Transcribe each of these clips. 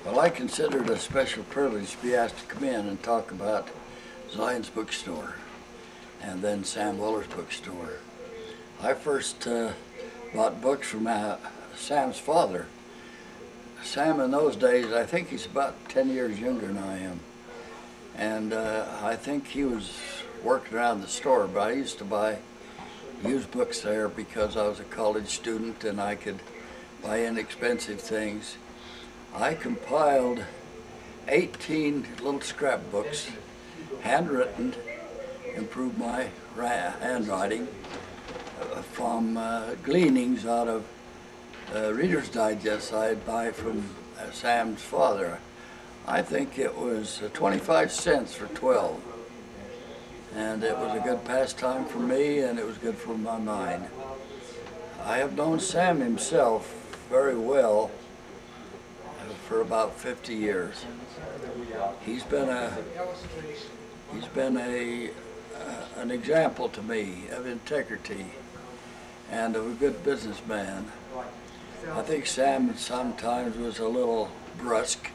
Well, I consider it a special privilege to be asked to come in and talk about Zion's bookstore and then Sam Willer's bookstore. I first bought books from Sam's father. Sam in those days, I think he's about 10 years younger than I am. And I think he was working around the store, but I used to buy used books there because I was a college student and I could buy inexpensive things. I compiled 18 little scrapbooks, handwritten, improved my handwriting from gleanings out of Reader's Digest I'd buy from Sam's father. I think it was 25 cents for 12. And it was a good pastime for me, and it was good for my mind. I have known Sam himself very well for about 50 years. He's been an example to me of integrity and of a good businessman. I think Sam sometimes was a little brusque,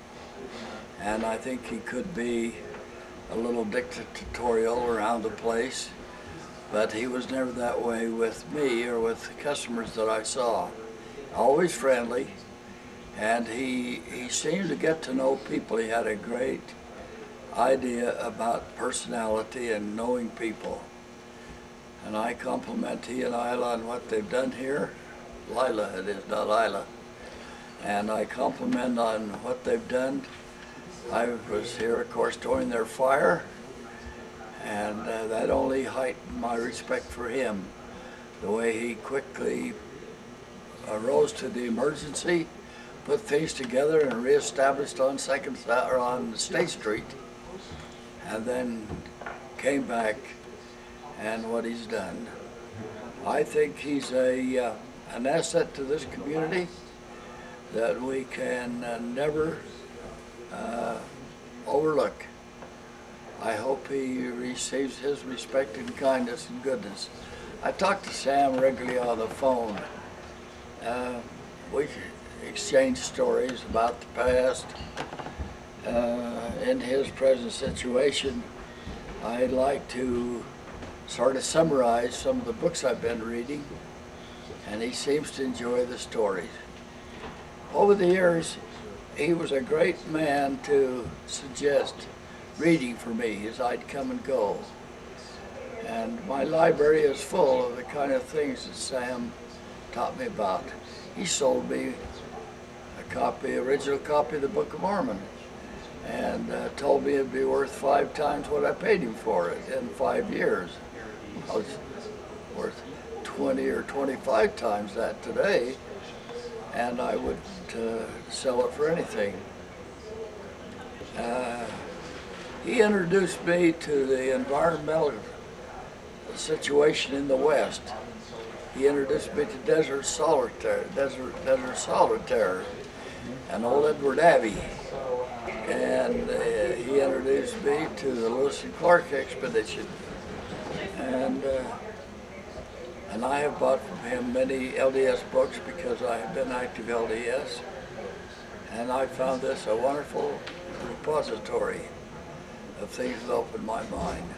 and I think he could be a little dictatorial around the place, but he was never that way with me or with the customers that I saw. Always friendly, and he seemed to get to know people. He had a great idea about personality and knowing people. And I compliment he and Isla on what they've done here. Lila, it is, not Isla. And I compliment on what they've done. I was here, of course, during their fire, and that only heightened my respect for him. The way he quickly arose to the emergency, put things together, and reestablished on on State Street, and then came back, and what he's done. I think he's an asset to this community that we can never overlook. I hope he receives his respect and kindness and goodness. I talk to Sam regularly on the phone. We exchange stories about the past. In his present situation, I'd like to sort of summarize some of the books I've been reading, and he seems to enjoy the stories. Over the years, he was a great man to suggest reading for me as I'd come and go. And my library is full of the kind of things that Sam taught me about. He sold me original copy of the Book of Mormon, and told me it'd be worth 5 times what I paid him for it in 5 years. I was worth 20 or 25 times that today, and I would sell it for anything. He introduced me to the environmental situation in the West. He introduced me to Desert Solitaire, and old Edward Abbey. And he introduced me to the Lewis and Clark expedition. And I have bought from him many LDS books because I have been active LDS. And I found this a wonderful repository of things that opened my mind.